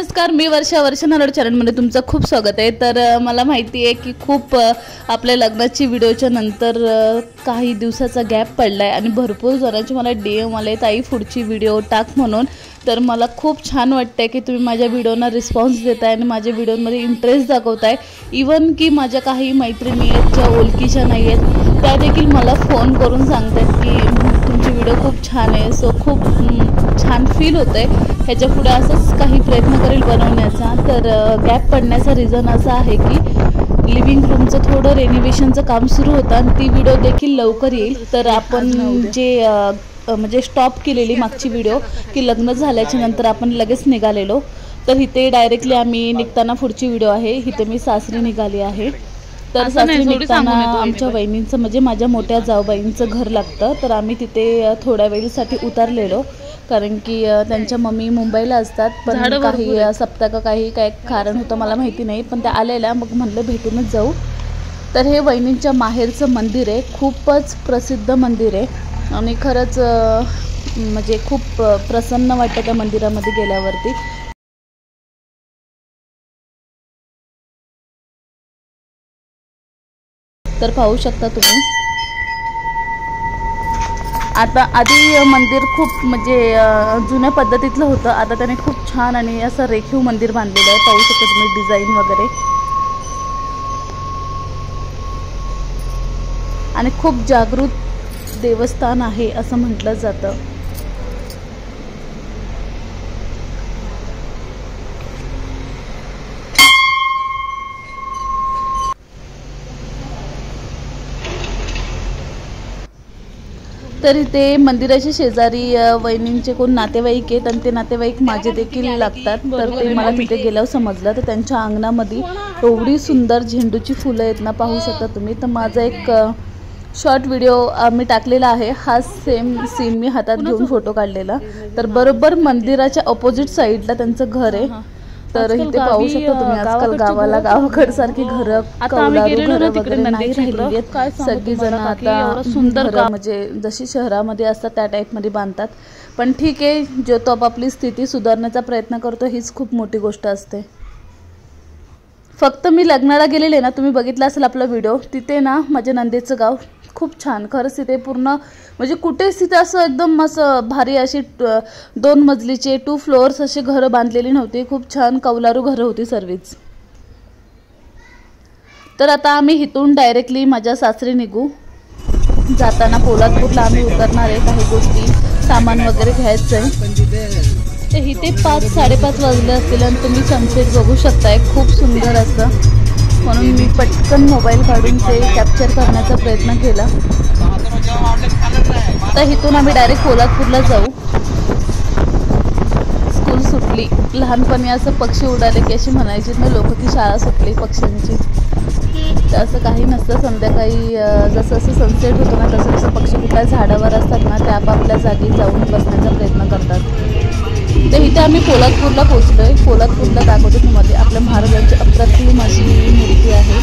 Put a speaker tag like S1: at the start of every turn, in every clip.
S1: नमस्कार, मी वर्षा नारळ चॅनलमध्ये तुमचं खूप स्वागत आहे। तर मला माहिती आहे की खूप आपल्या लग्नाची व्हिडिओच्या नंतर काही दिवसाचा गॅप पडलाय आणि भरपूर जणांचे मला DM आले ताई पुढची व्हिडिओ टाक म्हणून। तर मला खूप छान वाटतंय की तुम्ही माझ्या व्हिडिओना रिस्पॉन्स देताय आणि माझ्या व्हिडिओमध्ये इंटरेस्ट दाखवताय। इवन की माझ्या काही मैत्रिणी आहेत ज्या ओळखीच्या नाही आहेत त्या देखील मला फोन करून सांगतात की तुमची व्हिडिओ खूप छान आहे। सो खूप छान फील होतंय। ह्याच्या पुढे असंच काही प्रयत्न करेल बनवण्याचा। तर गॅप पडण्याचा रिझन असा आहे की लिव्हिंग रूमचं थोडं रेनोव्हेशनचं काम सुरू होतं आणि ती व्हिडिओ देखील लवकर येईल। तर आपण जे म्हणजे स्टॉप केलेली मागची व्हिडिओ की लग्न झाल्याच्या नंतर आपण लगेच निघालेलो, तर इथे डायरेक्टली आम्ही निघताना पुढची व्हिडिओ आहे। इथे मी सासरी निघाली आहे। तर सासरी निघताना आमच्या वहिनींचं म्हणजे माझ्या मोठ्या जाऊबाईंचं घर लागतं। तर आम्ही तिथे थोड्या वेळेसाठी उतरलेलो कारण की त्यांच्या मम्मी मुंबईला असतात, पण काही सप्ताह काही काय कारण होतं मला माहिती नाही, पण त्या आलेल्या मग म्हणलं भेटूनच जाऊ। तर हे वहिनींच्या माहेरचं मंदिर आहे, खूपच प्रसिद्ध मंदिर आहे आणि खरंच म्हणजे खूप प्रसन्न वाटतं त्या मंदिरामध्ये गेल्यावरती। तर पाहू शकता तुम्ही, आता आधी मंदिर खूप म्हणजे जुन्या पद्धतीतलं होतं, आता त्याने खूप छान आणि असं रेखीव मंदिर बांधलेलं आहे। पाहू शकता तुम्ही डिझाईन वगैरे, आणि खूप जागृत देवस्थान आहे असं म्हटलं जातं। तर इथे मंदिराच्या शेजारी वहिनींचे कोण नातेवाईक आहेत आणि ते नातेवाईक माझे देखील लागतात। तर ते मला तिथे गेल्यावर समजलं, तर त्यांच्या अंगणामध्ये एवढी सुंदर झेंडूची फुलं आहेत ना, पाहू शकता तुम्ही। तर माझा एक शॉर्ट व्हिडिओ मी टाकलेला आहे, हा सेम सीन मी हातात घेऊन फोटो काढलेला। तर बरोबर मंदिराच्या ऑपोजिट साईडला त्यांचं घर आहे। तर इथे पाहू शकता तुम्ही आजकाल गावाला गावाकड सारखी घरं वगैरे नाही राहिलेली आहेत। सगळी जण आता सुंदर म्हणजे जशी शहरामध्ये असतात त्या टाईपमध्ये बांधतात, पण ठीक आहे, जो तो आपापली स्थिती सुधारण्याचा प्रयत्न करतो हीच खूप मोठी गोष्ट असते। फक्त मी लग्नाला गेलेले ना, तुम्ही बघितला असेल आपला व्हिडिओ, तिथे ना माझ्या नंदेचं गाव खूप छान, खरंच तिथे पूर्ण म्हणजे कुठेच तिथे असं एकदम असं भारी अशी 2 मजलीचे 2 फ्लोअर्स अशी घरं बांधलेली नव्हती, खूप छान कौलारू घरं होती सर्वच। तर आता आम्ही इथून डायरेक्टली माझ्या सासरी निघू। जाताना पोलादपूरला आम्ही उतरणार आहे, काही गोष्टी सामान वगैरे घ्यायचं आहे। तर इथे 5-5:30 वाजले असतील आणि तुम्ही सनसेट बघू शकताय, खूप सुंदर असं, म्हणून मी पटकन मोबाईल काढून ते कॅप्चर करण्याचा प्रयत्न केला। तर इथून आम्ही डायरेक्ट पोलादपूरला जाऊ। स्कूल सुटली, लहानपणी असं पक्षी उडाले की अशी म्हणायची ना लोक की शाळा सुटली पक्ष्यांची, तर असं काही नसतं। संध्याकाळी जसं जसं सनसेट होतो ना, तसं तसं पक्षी कुठल्या झाडावर असतात ना, ते आपापल्या जागी जाऊन बसण्याचा प्रयत्न करतात। तर इथे आम्ही पोलादपूरला पोहोचलोय। पोलादपूरला दाखवतो तुम्हाला आपल्या महाराजांची अप्रतिम अशी मूर्ती आहे।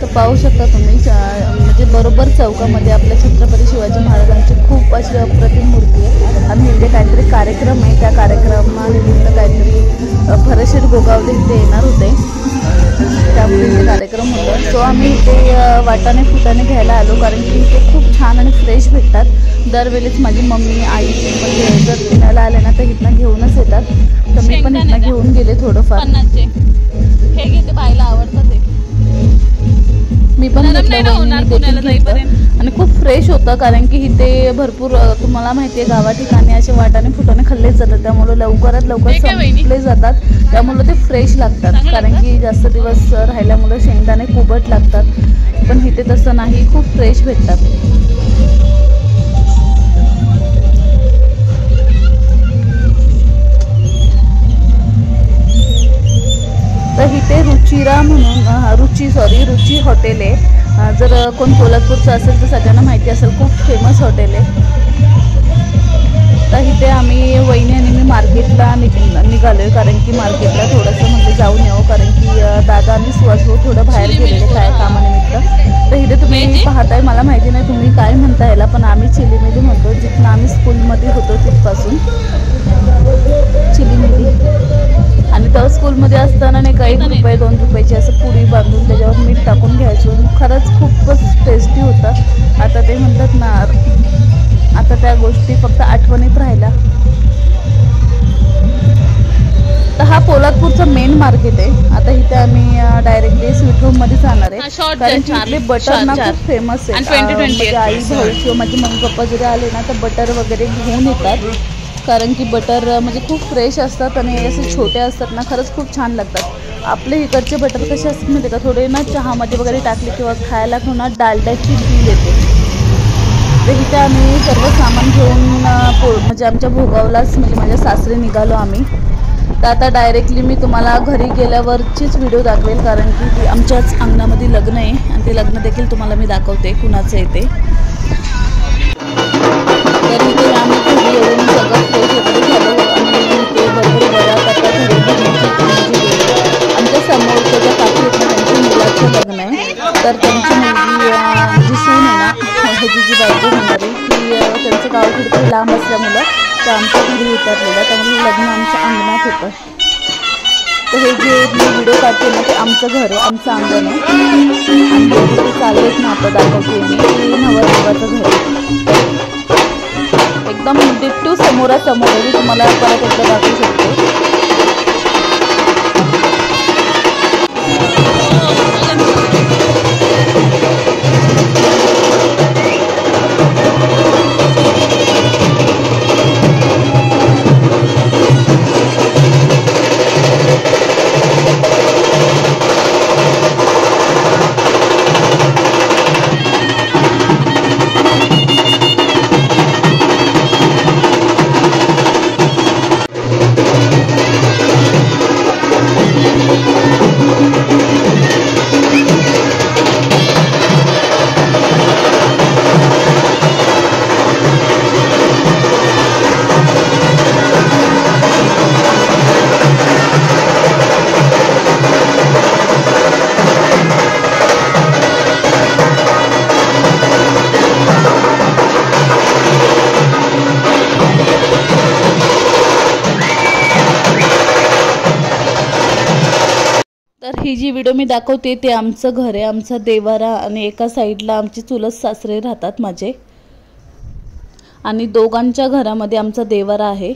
S1: तर पाहू शकता तुम्ही म्हणजे बरोबर चौकामध्ये आपल्या छत्रपती शिवाजी महाराजांची खूप अशी अप्रतिम मूर्ती आहे आणि इथे काहीतरी कार्यक्रम आहे, त्या कार्यक्रमानिमित्त काहीतरी फरशीर गोगावले इथे येणार होते, त्यामुळे इथे कार्यक्रम होता। सो आम्ही इथे वाटाणे फुटाणे घ्यायला आलो कारण की इथे खूप छान आणि फ्रेश भेटतात। दरवेळेस माझी मम्मी आई म्हणजे जर पुण्याला आले ना तर इथनं घेऊनच येतात, तर मी पण इथनं घेऊन गेले थोडंफार। हे घेते, बायला आवडतं ते, मी पण आणि खूप फ्रेश होतं कारण की इथे भरपूर तुम्हाला माहिती आहे गावा ठिकाणी असे वाटाणे फुटाणे खाल्ले जातात, त्यामुळे लवकरात लवकर संपले जातात, त्यामुळे ते फ्रेश लागतात। कारण की जास्त दिवस राहिल्यामुळे शेंगदाणे कुबट लागतात, पण इथे तसं नाही, खूप फ्रेश भेटतात। तर इथे रुचिरा म्हणून रुची हॉटेल आहे। जर कोण कोल्हापूरचं असेल तर सगळ्यांना माहिती असेल, खूप फेमस हॉटेल आहे। तर इथे आम्ही वहिनी आणि मी मार्केटला निघालोय कारण की मार्केटला थोडंसं म्हणजे जाऊन यावं, कारण की दादा आणि सुहास थोडं बाहेर गेलेले काय कामानिमित्त। तर इथे तुम्ही तुम्ही पाहताय मला माहिती नाही तुम्ही काय म्हणता याला, पण आम्ही चिलीमिली म्हणतो. जिथून आम्ही स्कूलमध्ये होतो तिथपासून चिलीमिली. आणि तेव्हा स्कूलमध्ये असताना नाही का 1 रुपये 2 रुपयाची असं पुरी बांधून त्याच्यावर मीठ टाकून घ्यायचो. खरंच खूपच टेस्टी होतं. आता ते म्हणतात ना, आता त्या गोष्टी फक्त आठवणीत राहिल्या. तर हा पोलादपूरचा मेन मार्केट आहे. आता इथे आम्ही डायरेक्टली स्वीट होम मध्ये जाणार आहे, कारण की इथले बटर ना खूप फेमस आहे. म्हणजे आई भाऊ किंवा माझे मम्मी पप्पा जरी आले ना तर बटर वगैरे घेऊन येतात, कारण की बटर म्हणजे खूप फ्रेश असतात आणि असे छोटे असतात ना, खरंच खूप छान लागतात. आपले इकडचे बटर कसे असतात माहिती का, थोडे ना चहामध्ये वगैरे टाकले किंवा खायला घेऊन डालड्याची फील येते. तर इथे आम्ही सर्व सामान घेऊन म्हणजे आमच्या भोगावलाच म्हणजे माझ्या सासरी निघालो आम्ही. तर आता डायरेक्टली मी तुम्हाला घरी गेल्यावरचीच व्हिडिओ दाखवेल, कारण की आमच्याच अंगणामध्ये लग्न आहे आणि ते लग्न देखील तुम्हाला मी दाखवते कुणाचं आहे ते. तर इथे आम्ही घरी येऊन सगळं फ्रेश वगैरे झालो आणि इथे भरपूर बऱ्या करता घरी बघण्याची गेलो. आमच्या समोरच्या ज्या काकी आहेत ना त्यांच्या मुलाचं लग्न आहे, तर त्यांची मुलगी जी सून आहे ना, ह्याची जी बायको होणारी ती त्यांचं गाव कुठेतरी लांब असल्यामुळं तर आमच्या घरी उतरलेलं, त्यामुळे लग्न आमच्या अंगणात होतं. तर हे जे मी व्हिडिओ काढते ना ते आमचं घर आहे, आमचं अंगण आहे. आणि हे जिथे चाललेच ना आता दाखवते मी, ते नवरदेवाचं घर आहे. एकदम डिट्टू समोरासमोर आहे. मी तुम्हाला परत एकदा दाखवू शकते. तर ही जी व्हिडिओ मी दाखवते ते आमचं घर आहे, आमचा देवारा. आणि एका साईडला आमचे चुलत सासरे राहतात माझे, आणि दोघांच्या घरामध्ये आमचा देवारा आहे.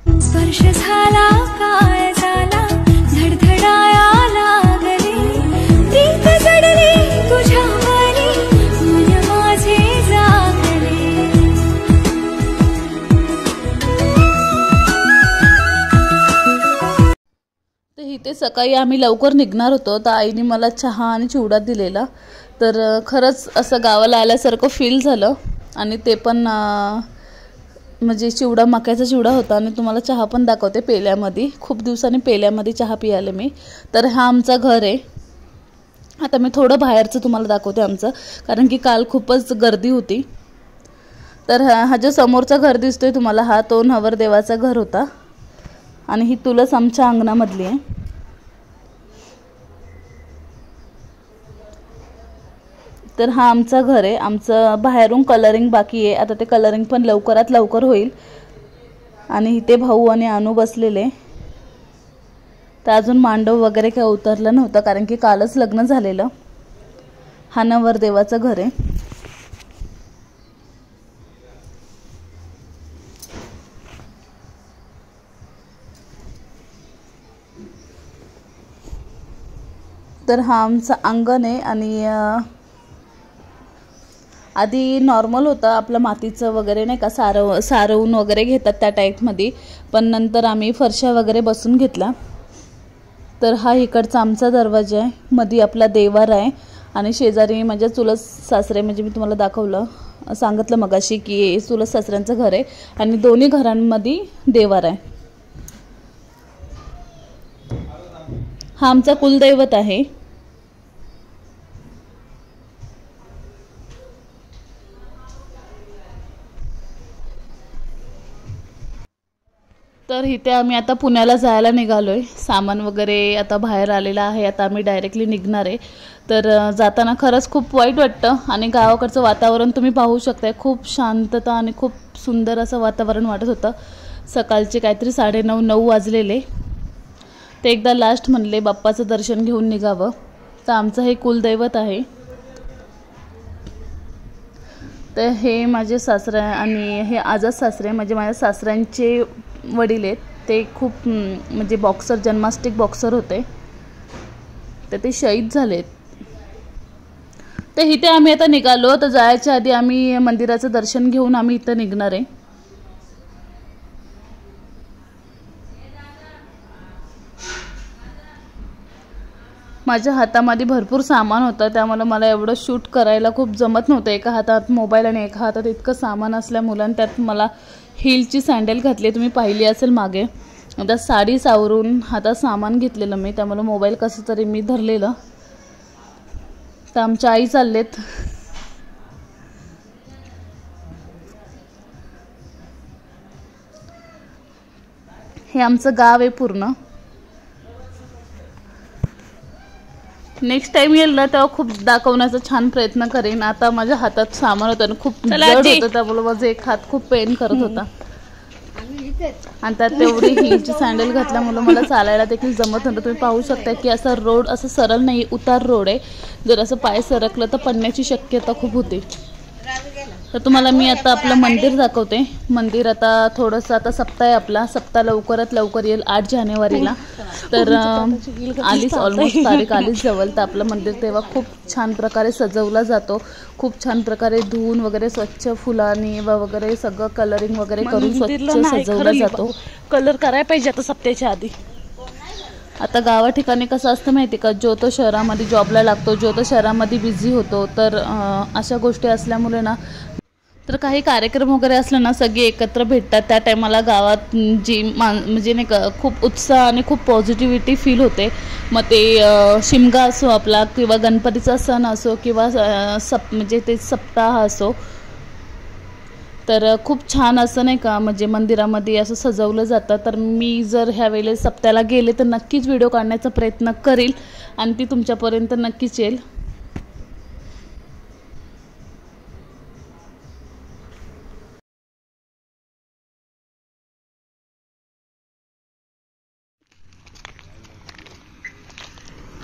S1: स्पर्श झाला काय झाला धडधडाया लागली, प्रीत जडली तुझ्यावरी मन माझे जागले. तर इथे सकाळी आम्ही लवकर निघणार होतो, तर आईने मला चहा आणि चिवडा दिलेला. तर खरंच असं गावाला आल्यासारखं फील झालं. आणि ते पण म्हणजे चिवडा मक्याचा चिवडा होता. आणि तुम्हाला चहा पण दाखवते पेल्यामध्ये. खूप दिवसांनी पेल्यामध्ये चहा पियाले मी. तर हा आमचा घर आहे. आता मी थोडं बाहेरचं तुम्हाला दाखवते आमचं, कारण की काल खूपच गर्दी होती. तर हा जो समोरचा घर दिसतोय तुम्हाला, हा तो नवरदेवाचा घर होता. आणि ही तुळस आमच्या अंगणामधली आहे. तर हा आमचा घर आहे. आमचं बाहेरून कलरिंग बाकी आहे, आता ते कलरिंग पण लवकरात लवकर होईल. आणि इथे भाऊ आणि अनु बसलेले. तर अजून मांडव वगैरे काही उतरलं नव्हतं, कारण की कालच लग्न झालेलं. हा नवरदेवाचं घर आहे. तर हा आमचं अंगण आहे. आणि आधी नॉर्मल होतं आपलं मातीचं वगैरे नाही का, सारवून वगैरे घेतात त्या टाईपमध्ये. पण नंतर आम्ही फरशा वगैरे बसून घेतला. तर हा इकडचा आमचा दरवाजा आहे, मध्ये आपला देवारा आहे. आणि शेजारी माझ्या चुलत सासरे, म्हणजे मी तुम्हाला दाखवलं सांगितलं मगाशी की चुलत सासऱ्यांचं घर आहे. आणि दोन्ही घरांमध्ये देवारा आहे. हा आमचा कुलदैवत आहे. तर इथे आम्ही आता पुण्याला जायला निघालोय. सामान वगैरे आता बाहेर आलेलं आहे. आता आम्ही डायरेक्टली निघणार आहे. तर जाताना खरंच खूप वाईट वाटतं आणि गावाकडचं वातावरण तुम्ही पाहू शकताय. खूप शांतता आणि खूप सुंदर असं वातावरण वाटत होतं. सकाळचे काहीतरी 9:30 वाजलेले. ते एकदा लास्ट म्हणले बाप्पाचं दर्शन घेऊन निघावं. तर आमचं हे कुलदैवत आहे. तर हे माझे सासरे आणि हे आजच सासरे म्हणजे माझ्या सासऱ्यांचे वडील आहेत. ते खूप म्हणजे बॉक्सर, जिम्नॅस्टिक बॉक्सर होते. तर ते शहीद झालेत. तर इथे आम्ही आता निघालो. तर जायच्या आधी आम्ही मंदिराचं दर्शन घेऊन आम्ही इथं निघणार आहे. माझ्या हातामध्ये भरपूर सामान होतं, त्यामुळे मला एवढं शूट करायला खूप जमत नव्हतं. एका हातात मोबाईल आणि एका हातात इतकं सामान असल्यामुळे त्यात मला हीलची सँडल घातली, तुम्ही पाहिली असेल मागे. आता साडी सावरून हातात सामान घेतलेलं मी, त्यामुळे मोबाईल कसं तरी मी धरलेलं. तर आमच्या आई चाललेत. हे आमचं गाव आहे पूर्ण. नेक्स्ट टाइम येईल ना तेव्हा खूप दाखवण्याचा छान प्रयत्न करेन. आता माझ्या हातात सामान होतं आणि खूप जड होतं, त्यामुळे माझा एक हात खूप पेन करत होता. आणि त्यात तेवढी हीलची सँडल घातल्यामुळे मला चालायला देखील जमत नव्हतं. तुम्ही पाहू शकता की असा रोड असं सरळ नाही, उतार रोड आहे. जर असं पाय सरकलं तर पडण्याची शक्यता खूप होती. तर तुम्हाला मी आता आपलं मंदिर दाखवते. मंदिर आता थोडंसं आता सप्ताह आहे आपला. सप्ताह लवकरात लवकर येईल 8 जानेवारीला. तर आलीच, ऑलमोस्ट तारीख आलीच जवळ. तर आपलं मंदिर तेव्हा खूप छान प्रकारे सजवला जातो. खूप छान प्रकारे धुवून वगैरे स्वच्छ फुलांनी वगैरे सगळं कलरिंग वगैरे करून स्वच्छ सजवला जातो.
S2: कलर करायला पाहिजे आता सप्त्याच्या आधी.
S1: आता गावा ठिकाणी कसं असतं माहिती का, जो तो शहरामध्ये जॉबला लागतो, जो तो शहरामध्ये बिझी होतो. तर अशा गोष्टी असल्यामुळे ना, तर काही कार्यक्रम वगैरे असले ना सगळे एकत्र भेटतात. त्या टायमाला गावात जी म्हणजे नाही का खूप उत्साह आणि खूप पॉझिटिव्हिटी फील होते. मग ते शिमगा असो आपला, किंवा गणपतीचा सण असो, किंवा म्हणजे ते सप्ताह असो. तर खूप छान असं नाही का, म्हणजे मंदिरामध्ये असं सजवलं जातं. तर मी जर ह्या वेळेस सप्त्याला गेले तर नक्कीच व्हिडिओ काढण्याचा प्रयत्न करील आणि ती तुमच्यापर्यंत नक्कीच येईल.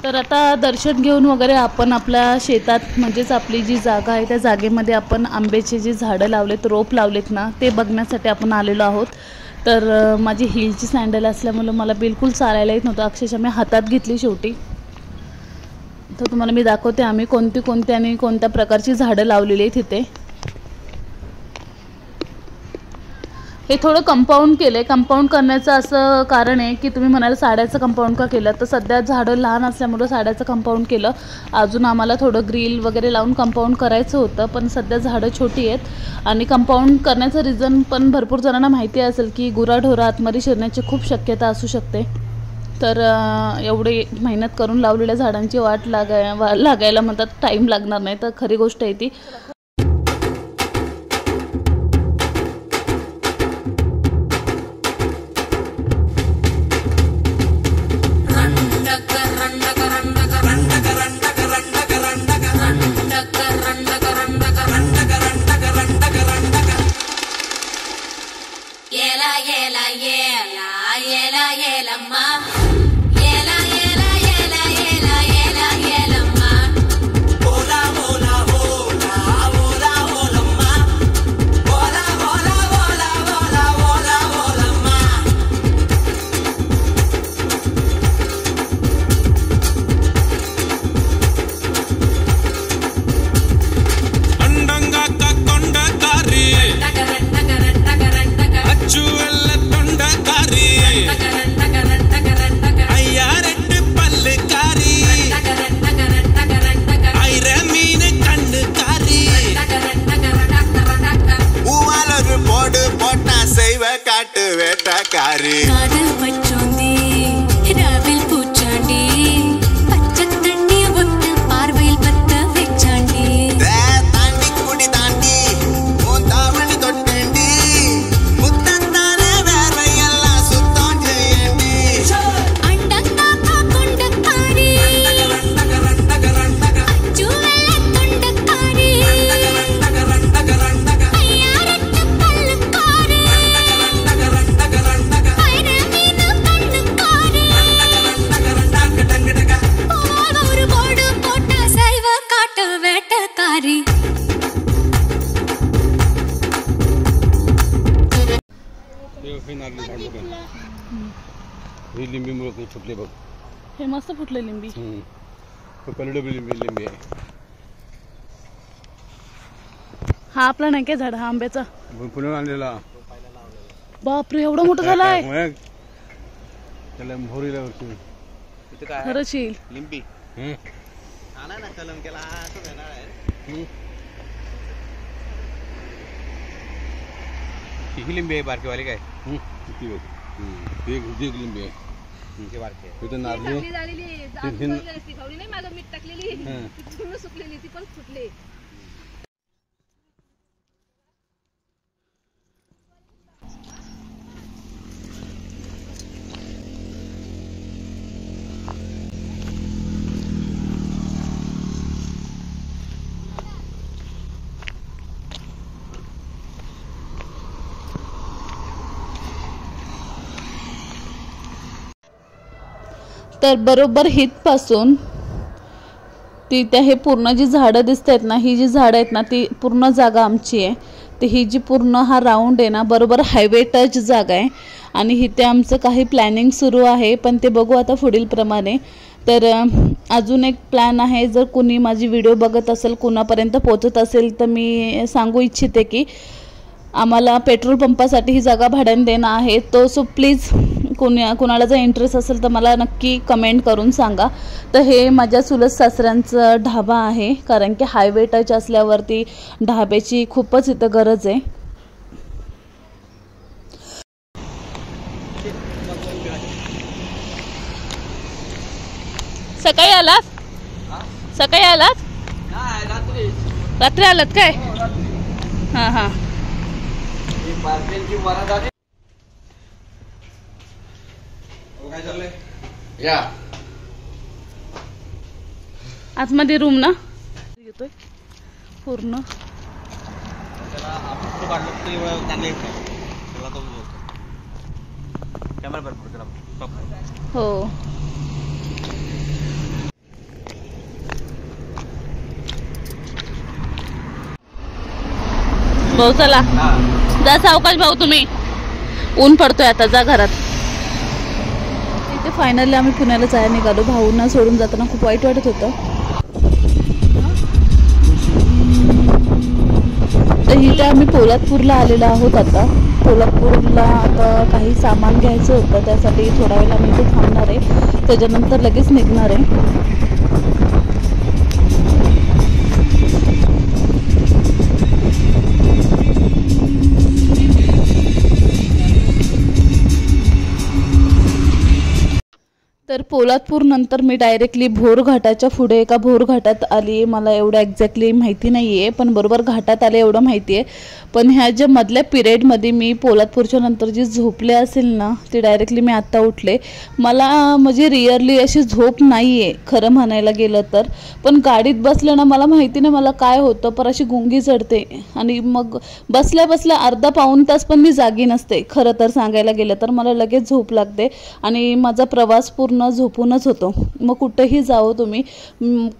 S1: तर आता दर्शन घेऊन वगैरे आपण आपल्या शेतात, म्हणजेच आपली जी जागा आहे त्या जागेमध्ये आपण आंब्याचे जे झाडं लावलेत, रोप लावलेत ना, ते बघण्यासाठी आपण आलेलो आहोत. तर माझी हीलची सँडल असल्यामुळे मला बिलकुल चालायला येत नव्हतं. अक्षरशः मी हातात घेतली शेवटी. तर तुम्हाला मी दाखवते आम्ही कोणती आणि कोणत्या प्रकारची झाडं लावलेली आहेत तिथे. हे थोडं कंपाऊंड केलं आहे. कंपाऊंड करण्याचं असं कारण आहे की तुम्ही म्हणाल साड्याचं कंपाऊंड का केलं, तर सध्या झाडं लहान असल्यामुळं साड्याचं कंपाऊंड केलं. अजून आम्हाला थोडं ग्रिल वगैरे लावून कंपाऊंड करायचं होतं, पण सध्या झाडं छोटी आहेत. आणि कंपाऊंड करण्याचं रिझन पण भरपूर जणांना माहिती असेल की गुराढोरं आतमध्ये शिरण्याची खूप शक्यता असू शकते. तर एवढे मेहनत करून लावलेल्या झाडांची वाट लागायला म्हणतात टाईम लागणार नाही, तर खरी गोष्ट आहे ती.
S3: हे लिंबीमुळे काही फुटले बघ.
S2: हे मस्त फुटले लिंबी.
S3: कलडबी लिंबी आहे.
S2: हा आपला नाही काय झाड, हा आंब्याचा
S3: पुण्याला आणलेला.
S2: बापरे एवढा मोठा झालाय.
S3: त्याला मोहरीला
S2: खरंच येईल.
S4: लिंबी आणा ना कलम केला असं येणार आहे. ही लिंबी आहे बारकीवाली काय?
S3: किती बघ एक लिंबी आहे.
S4: ते बारकी आहे.
S3: तिथं नारळी
S1: मीठ टाकलेली पूर्ण सुकलेली ती पण फुटली. तर बरोबर हितपासून ती त्या हे पूर्ण जी झाडं दिसत आहेत ना, ही जी झाडं आहेत ना ती पूर्ण जागा आमची आहे. तर ही जी पूर्ण हा राऊंड आहे ना बरोबर हायवे टच जागा आहे. आणि इथे आमचं काही प्लॅनिंग सुरू आहे, पण ते बघू आता पुढील प्रमाणे. तर अजून एक प्लॅन आहे, जर कोणी माझी व्हिडिओ बघत असेल, कोणापर्यंत पोहोचत असेल, तर मी सांगू इच्छिते की आम्हाला पेट्रोल पंपासाठी ही जागा भाड्याने देणं आहे. तो सो प्लीज कोणाला जर इंटरेस्ट असेल तर मला नक्की कमेंट करून सांगा. तर हे माझ्या चुलत सासऱ्यांचं ढाबा आहे, कारण की हायवे टच असल्यावरती ढाब्याची खूपच इथं गरज आहे. सकाळी आलात? सकाळी आलात? रात्री आलात काय? हां हां.
S4: या
S2: आतमध्ये रूम ना येतोय पूर्ण.
S1: हो
S2: भाऊ चला जा सावकाश भाऊ, तुम्ही ऊन पडतोय आता, जा घरात.
S1: इथे फायनली आम्ही पुण्याला जायला निघालो. भाऊंना सोडून जाताना खूप वाईट वाटत होतं. तर इथे आम्ही पोलादपूरला आलेलो आहोत. आता पोलादपूरला आता काही सामान घ्यायचं होतं, त्यासाठी थोडा वेळ आम्ही इथे थांबणार आहे, त्याच्यानंतर लगेच निघणार आहे. तर पोलादपूर नंतर मी डायरेक्टली भोरघाटाच्या पुढे एका भोरघाटात आली. मला एवढं एक्झॅक्टली माहिती नाही आहे, पण बरोबर घाटात आले एवढं माहिती आहे. पण ह्या ज्या मधल्या पिरियडमध्ये मी पोलादपूरच्या नंतर जी झोपले असेल ना, ती डायरेक्टली मी आत्ता उठले. मला म्हणजे रिअरली अशी झोप नाही आहे खरं म्हणायला गेलं तर, पण गाडीत बसलं ना मला माहिती नाही मला काय होतं, पर अशी गुंगी चढते आणि मग बसल्या बसल्या अर्धा पाऊण तास पण मी जागी नसते. खरं तर सांगायला गेलं तर मला लगेच झोप लागते आणि माझा प्रवास पूर्ण झोपूनच होतो. मग कुठेही जाओ तुम्ही,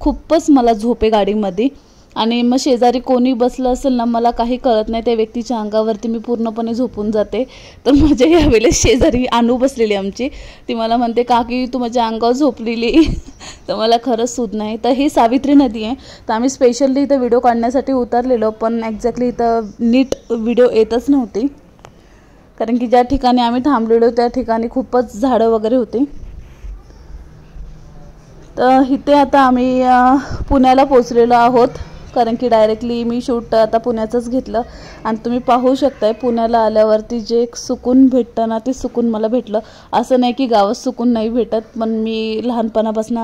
S1: खूपच मला झोप आहे गाडीमध्ये. आणि मग शेजारी कोणी बसलं असेल ना, मला काही कळत नाही, त्या व्यक्तीच्या अंगावरती मी पूर्णपणे झोपून जाते. तर माझ्या यावेळेस शेजारी आणू बसलेली आमची, ती मला म्हणते का की तू माझ्या अंगावर झोपलेली. तर मला खरंच सूद नाही. तर ही सावित्री नदी आहे. तर आम्ही स्पेशली इथं व्हिडिओ काढण्यासाठी उतरलेलो, पण एक्झॅक्टली इथं नीट व्हिडिओ येतच नव्हती, कारण की ज्या ठिकाणी आम्ही थांबलेलो त्या ठिकाणी खूपच झाडं वगैरे होती. तर इथे आता आम्ही पुण्याला पोचलेलो आहोत, कारण की डायरेक्टली मी शूट आता पुण्याचंच घेतलं. आणि तुम्ही पाहू शकताय पुण्याला आल्यावरती जे एक सुकून भेटतं ना, ते सुकून मला भेटलं. असं नाही की गावात सुकून नाही भेटत, पण मी लहानपणापासून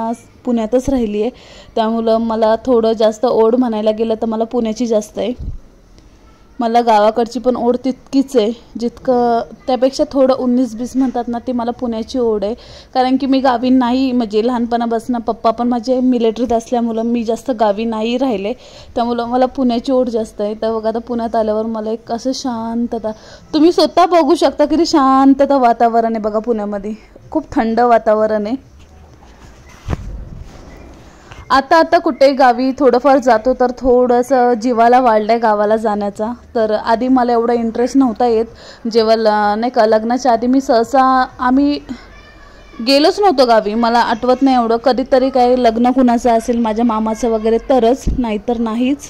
S1: पुण्यातच राहिली आहे, त्यामुळं मला थोडं जास्त ओढ म्हणायला गेलं तर मला पुण्याची जास्त आहे. मला गावाकडची पण ओढ तितकीच आहे, जितकं त्यापेक्षा थोडं 19-20 म्हणतात ना, ती मला पुण्याची ओढ आहे. कारण की मी गावी नाही, म्हणजे लहानपणापासून पप्पा पण माझे मिलिटरीत असल्यामुळं मी जास्त गावी नाही राहिले, त्यामुळं मला पुण्याची ओढ जास्त आहे. तर बघा आता पुण्यात आल्यावर मला एक असं शांतता, तुम्ही स्वतः बघू शकता किती शांतता वातावरण आहे बघा पुण्यामध्ये. खूप थंड वातावरण आहे. आता कुठे गावी थोडंफार जातो तर थोडंसं जीवाला वाढलं आहे गावाला जाण्याचा. तर आधी मला एवढा इंटरेस्ट नव्हता येत. जेव्हा नाही का लग्नाच्या आधी मी सहसा आम्ही गेलोच नव्हतो गावी, मला आठवत नाही एवढं. कधीतरी काही लग्न कुणाचं असेल माझ्या मामाचं वगैरे तरच, नाहीतर नाहीच.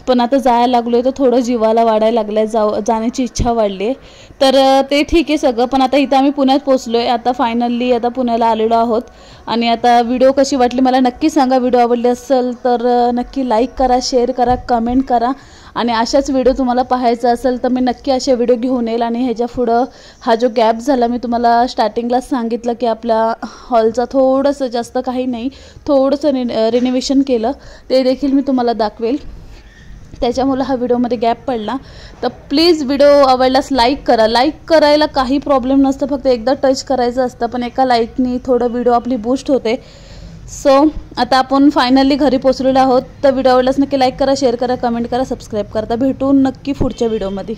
S1: पण आता जायला लागलो आहे तर थोडं जीवाला वाढायला लागलं आहे, जाण्याची इच्छा वाढली आहे. तर ते ठीक आहे सगळं. पण आता इथं आम्ही पुण्यात पोचलो आहे. आता फायनली आता पुण्याला आलेलो आहोत. आणि आता व्हिडिओ कशी वाटली मला नक्की सांगा. व्हिडिओ आवडली असेल तर नक्की लाईक करा, शेअर करा, कमेंट करा. आणि अशाच व्हिडिओ तुम्हाला पाहायचा असेल तर मी नक्की असे व्हिडिओ घेऊन येईल. आणि ह्याच्या पुढं हा जो गॅप झाला, मी तुम्हाला स्टार्टिंगलाच सांगितलं की आपल्या हॉलचा थोडंसं, जास्त काही नाही, थोडंसं रिनोव्हेशन केलं, ते देखील मी तुम्हाला दाखवेल. त्याच्यामुळे हा व्हिडिओमध्ये गॅप पडला. तर प्लीज व्हिडिओ आवडल्यास लाईक करा. लाईक करायला काही प्रॉब्लेम नसतं, फक्त एकदा टच करायचं असतं. पण एका लाईकनी थोडं व्हिडिओ आपली बूस्ट होते. सो आता आपण फायनली घरी पोचलेलो आहोत. तर व्हिडिओ आवडल्यास नक्की लाईक करा, शेअर करा, कमेंट करा, सबस्क्राईब करा. भेटून नक्की पुढच्या व्हिडिओमध्ये.